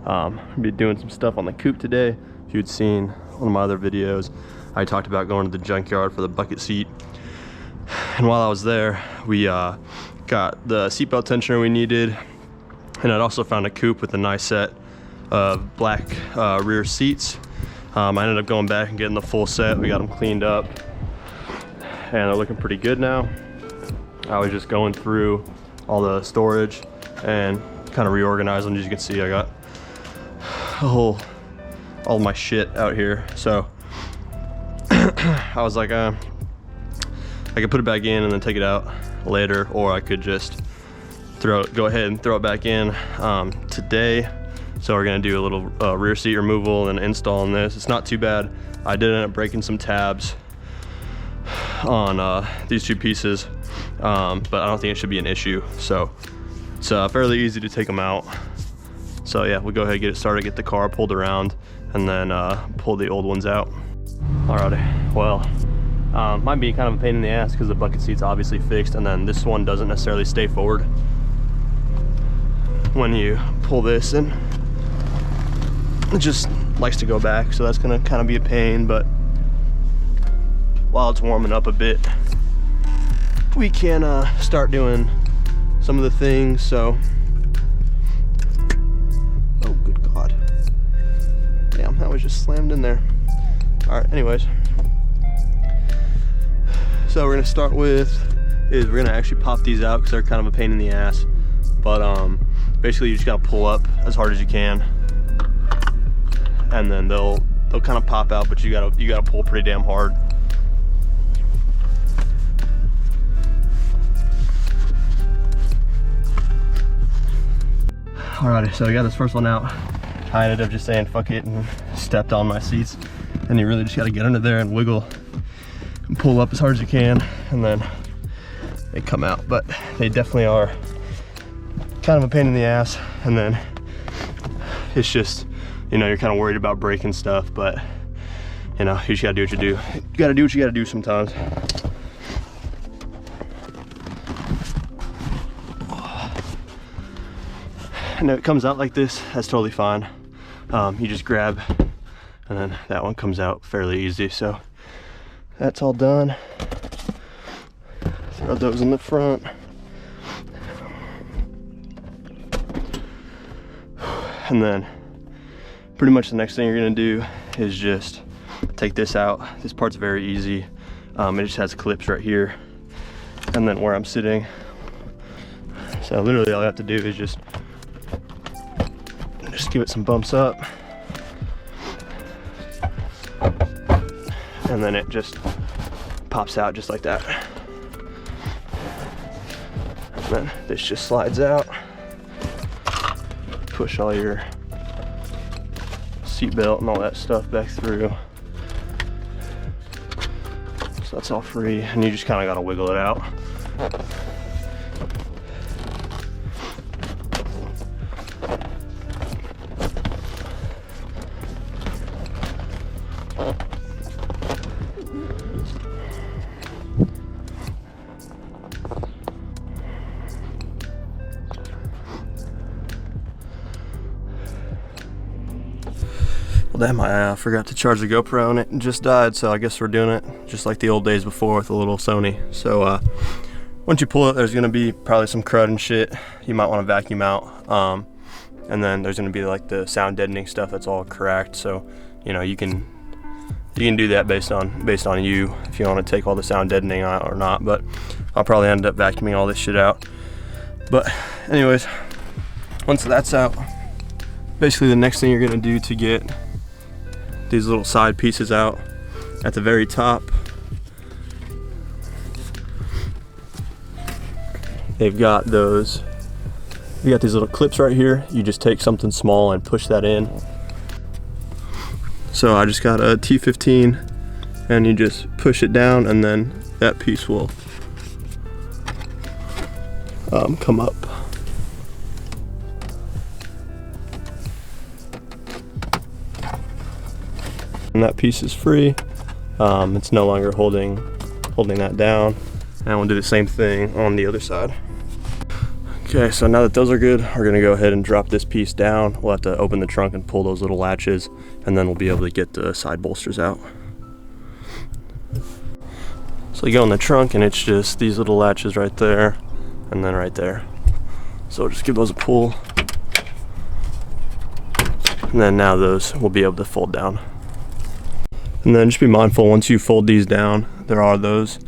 I'll be doing some stuff on the Coupe today. If you'd seen one of my other videos, I talked about going to the junkyard for the bucket seat. And while I was there, we got the seatbelt tensioner we needed, and I'd also found a Coupe with a nice set of black rear seats. I ended up going back and getting the full set. We got them cleaned up, and they're looking pretty good now. I was just going through all the storage and kind of reorganizing. As you can see, I got all my shit out here. So I was like, I could put it back in and then take it out later, or I could just go ahead and throw it back in today. So we're gonna do a little rear seat removal and install on this. It's not too bad. I did end up breaking some tabs on these two pieces, but I don't think it should be an issue. So it's fairly easy to take them out. So yeah, we'll go ahead and get it started, get the car pulled around, and then pull the old ones out. Alrighty, well, might be kind of a pain in the ass because the bucket seat's obviously fixed, and then this one doesn't necessarily stay forward when you pull this, and it just likes to go back. So that's gonna kind of be a pain, but while it's warming up a bit, we can start doing some of the things. So, oh good God, damn, that was just slammed in there. All right, anyways, so we're gonna start with we're gonna actually pop these out because they're kind of a pain in the ass. But basically you just gotta pull up as hard as you can, and then they'll kind of pop out, but you gotta pull pretty damn hard. Alrighty, so we got this first one out. I ended up just saying fuck it and stepped on my seats, and you really just gotta get under there and wiggle and pull up as hard as you can, and then they come out. But they definitely are kind of a pain in the ass, and then it's just, you know, you're kind of worried about breaking stuff, but you know, you just gotta do what you do. You gotta do what you gotta do sometimes. And if it comes out like this, that's totally fine. You just grab, and then that one comes out fairly easy. So that's all done. Throw those in the front. And then pretty much the next thing you're gonna do is just take this out. This part's very easy. It just has clips right here, and then where I'm sitting. So literally all I have to do is just give it some bumps up, and then it just pops out just like that. And then this just slides out. Push all your seat belt and all that stuff back through. So that's all free, and you just kind of got to wiggle it out. Well, damn, I forgot to charge the GoPro and it just died, so I guess we're doing it just like the old days before with a little Sony. So once you pull it, there's gonna be probably some crud and shit you might want to vacuum out, and then there's gonna be like the sound deadening stuff that's all cracked. So you know, you can do that based on you, if you want to take all the sound deadening out or not. But I'll probably end up vacuuming all this shit out. But anyways, once that's out, basically the next thing you're gonna do to get these little side pieces out, at the very top, they've got those, you got these little clips right here. You just take something small and push that in. So I just got a T15, and you just push it down, and then that piece will come up. And that piece is free. It's no longer holding that down. And we'll do the same thing on the other side. Okay, so now that those are good, we're gonna go ahead and drop this piece down. We'll have to open the trunk and pull those little latches, and then we'll be able to get the side bolsters out. So you go in the trunk and it's just these little latches right there, and then right there. So we'll just give those a pull. And then now those will be able to fold down. And then just be mindful, once you fold these down, there are these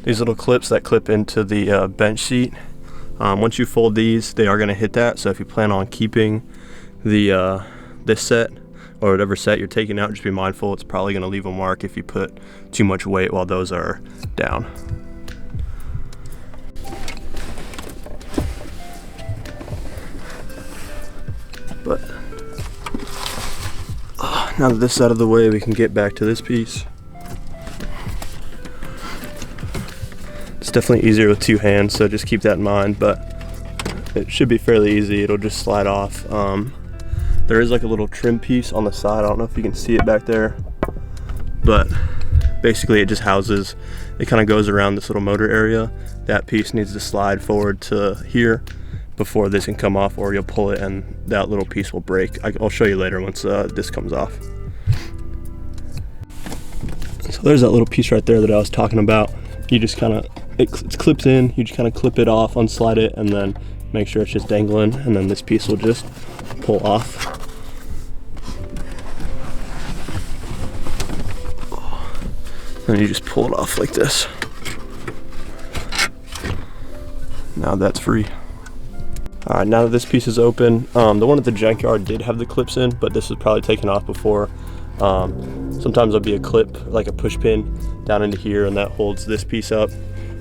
little clips that clip into the bench seat. Once you fold these, they are going to hit that. So if you plan on keeping the this set or whatever set you're taking out, just be mindful. It's probably going to leave a mark if you put too much weight while those are down. But now that this is out of the way, we can get back to this piece. It's definitely easier with two hands, so just keep that in mind, but it should be fairly easy. It'll just slide off. There is like a little trim piece on the side. I don't know if you can see it back there, but basically it just houses, it kind of goes around this little motor area. That piece needs to slide forward to here before this can come off, or you'll pull it and that little piece will break. I'll show you later once this comes off. So there's that little piece right there that I was talking about. You just kind of, it clips in, you just kind of clip it off, unslide it, and then make sure it's just dangling, and then this piece will just pull off. And you just pull it off like this. Now that's free. All right, now that this piece is open, the one at the junkyard did have the clips in, but this was probably taken off before. Sometimes there'll be a clip, like a push pin down into here, and that holds this piece up.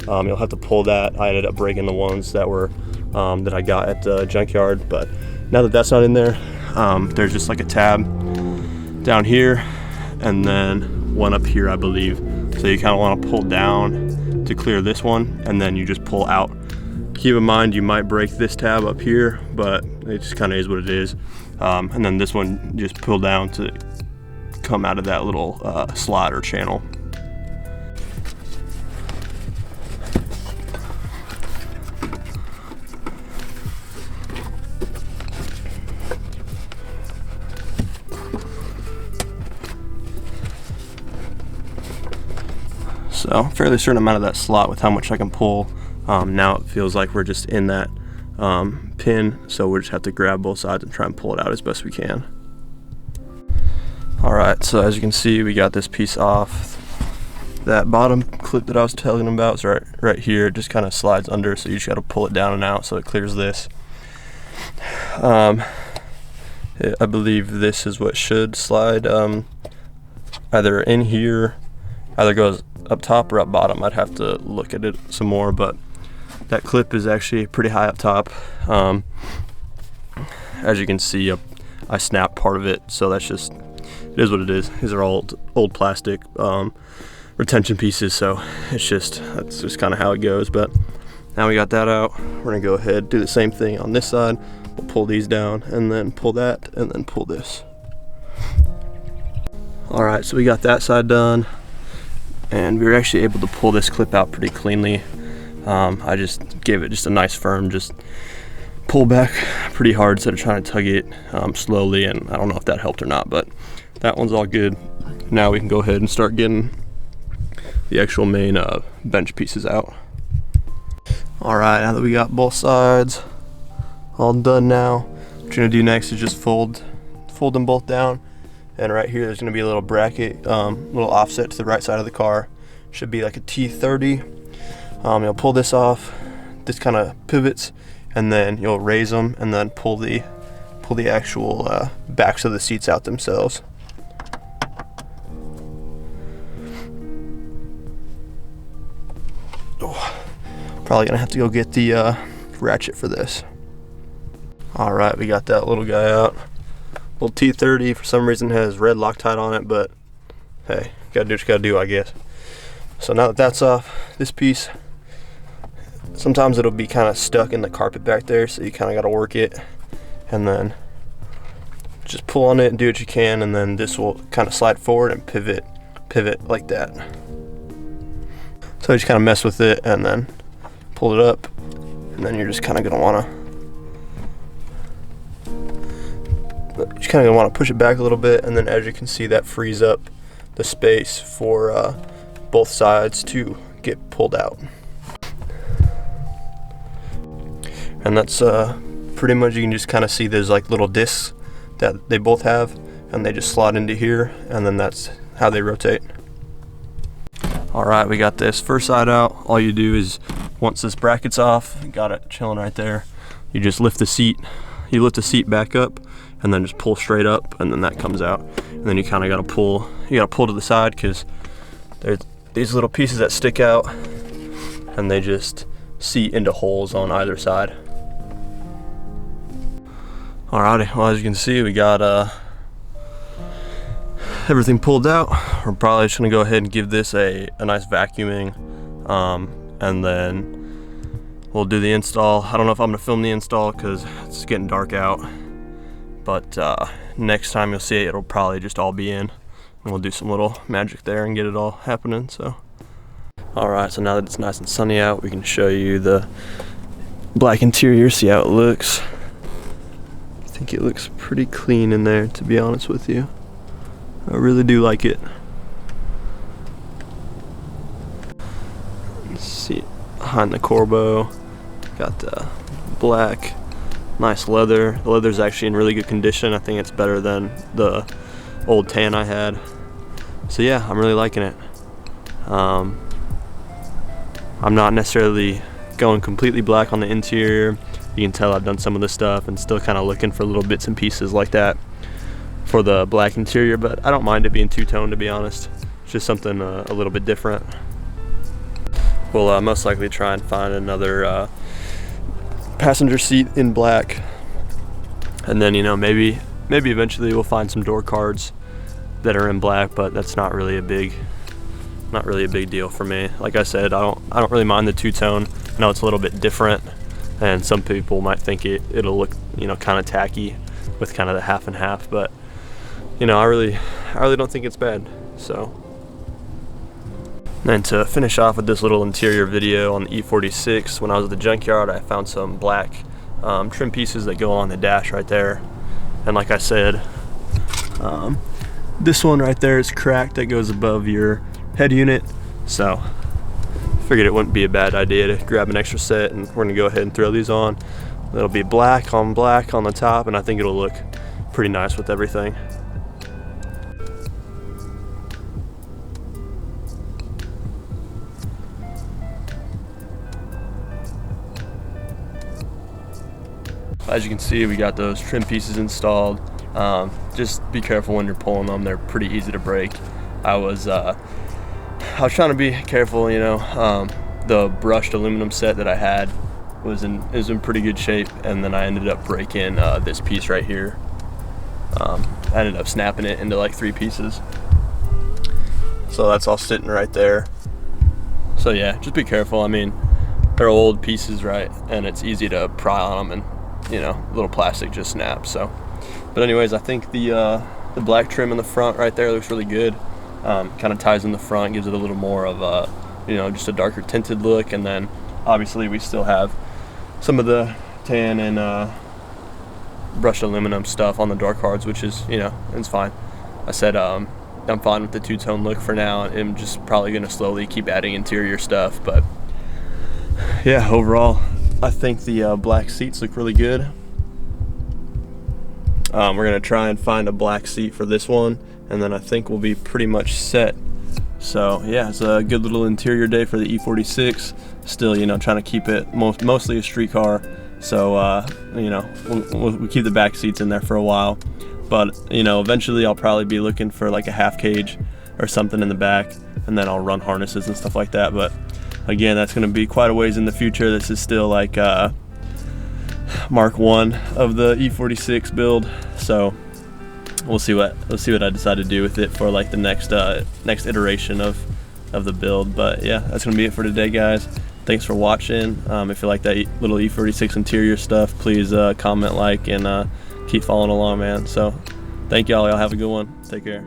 You'll have to pull that. I ended up breaking the ones that were that I got at the junkyard, but now that that's not in there, there's just like a tab down here and then one up here, I believe. So you kind of want to pull down to clear this one, and then you just pull out. Keep in mind you might break this tab up here, but it just kind of is what it is. And then this one, just pull down to come out of that little slot or channel. So fairly certain amount of that slot with how much I can pull. Now it feels like we're just in that pin, so we just have to grab both sides and try and pull it out as best we can. Alright, so as you can see, we got this piece off. That bottom clip that I was telling them about is right here. It just kind of slides under, so you just got to pull it down and out so it clears this. I believe this is what should slide either in here, either goes up top or up bottom. I'd have to look at it some more, but that clip is actually pretty high up top. As you can see, I snapped part of it, so that's just, it is what it is. These are all old plastic retention pieces, so that's just kind of how it goes. But now we got that out, we're gonna go ahead, do the same thing on this side. We'll pull these down and then pull that and then pull this. All right, so we got that side done, and we were actually able to pull this clip out pretty cleanly. I just gave it just a nice firm, just pull back pretty hard instead of trying to tug it slowly, and I don't know if that helped or not, but that one's all good. Now we can go ahead and start getting the actual main bench pieces out. All right, now that we got both sides all done now, what you're gonna do next is just fold them both down. And right here, there's gonna be a little bracket, little offset to the right side of the car. Should be like a T30. You'll pull this off, this kind of pivots, and then you'll raise them and then pull the actual backs of the seats out themselves. Oh, probably gonna have to go get the ratchet for this. All right, we got that little guy out. Little T30 for some reason has red Loctite on it, but hey, gotta do what you gotta do, I guess. So now that that's off, this piece, sometimes it'll be kind of stuck in the carpet back there, so you kind of gotta work it, and then just pull on it and do what you can, and then this will kind of slide forward and pivot like that. So you just kind of mess with it and then pull it up, and then you're just kind of gonna wanna just kind of want to push it back a little bit, and then as you can see, that frees up the space for both sides to get pulled out. And that's pretty much, you can just kind of see there's like little discs that they both have, and they just slot into here, and then that's how they rotate. Alright, we got this first side out. All you do is, once this bracket's off, got it chilling right there, you just lift the seat, back up, and then just pull straight up, and then that comes out. And then you kind of got to pull, to the side, because there's these little pieces that stick out, and they just seat into holes on either side. Alrighty, well, as you can see, we got everything pulled out. We're probably just gonna go ahead and give this a nice vacuuming, and then we'll do the install. I don't know if I'm gonna film the install because it's getting dark out, but next time you'll see it, it'll probably just all be in, and we'll do some little magic there and get it all happening. So alright, so now that it's nice and sunny out, we can show you the black interior, see how it looks. I think it looks pretty clean in there, to be honest with you. I really do like it. Let's see, behind the Corbo, got the black, nice leather. The leather's actually in really good condition. I think it's better than the old tan I had. So yeah, I'm really liking it. I'm not necessarily going completely black on the interior. You can tell I've done some of this stuff and still kind of looking for little bits and pieces like that for the black interior, but I don't mind it being two-tone, to be honest. It's just something a little bit different. We'll most likely try and find another passenger seat in black, and then, you know, maybe eventually we'll find some door cards that are in black, but that's not really a big deal for me. Like I said, I don't really mind the two-tone. I know it's a little bit different, and some people might think it'll look, you know, kind of tacky with kind of the half and half, but you know, I really don't think it's bad. So, and to finish off with this little interior video on the E46, when I was at the junkyard, I found some black trim pieces that go on the dash right there. And like I said, this one right there is cracked, that goes above your head unit. So figured it wouldn't be a bad idea to grab an extra set, and we're gonna go ahead and throw these on. It'll be black on the top, and I think it'll look pretty nice with everything. As you can see, we got those trim pieces installed. Just be careful when you're pulling them. They're pretty easy to break. I was trying to be careful, you know. The brushed aluminum set that I had was in pretty good shape, and then I ended up breaking this piece right here. I ended up snapping it into like 3 pieces. So that's all sitting right there. So yeah, just be careful. I mean, they're old pieces, right? And it's easy to pry on them, and you know, little plastic just snaps. So, but anyways, I think the black trim in the front right there looks really good. Kind of ties in the front, gives it a little more of you know, just a darker tinted look. And then obviously we still have some of the tan and brushed aluminum stuff on the door cards, which is, you know, it's fine. I said I'm fine with the two-tone look for now. I'm just probably gonna slowly keep adding interior stuff, but yeah, overall I think the black seats look really good. We're gonna try and find a black seat for this one, and then I think we'll be pretty much set. So yeah, it's a good little interior day for the E46. Still, you know, trying to keep it mostly a street car. So you know, we'll keep the back seats in there for a while, but you know, eventually I'll probably be looking for like a half cage or something in the back, and then I'll run harnesses and stuff like that. But again, that's going to be quite a ways in the future. This is still like Mark 1 of the E46 build, so we'll see what I decide to do with it for like the next iteration of the build. But yeah, that's going to be it for today, guys. Thanks for watching. If you like that little E46 interior stuff, please comment, like, and keep following along, man. So thank y'all. Y'all have a good one. Take care.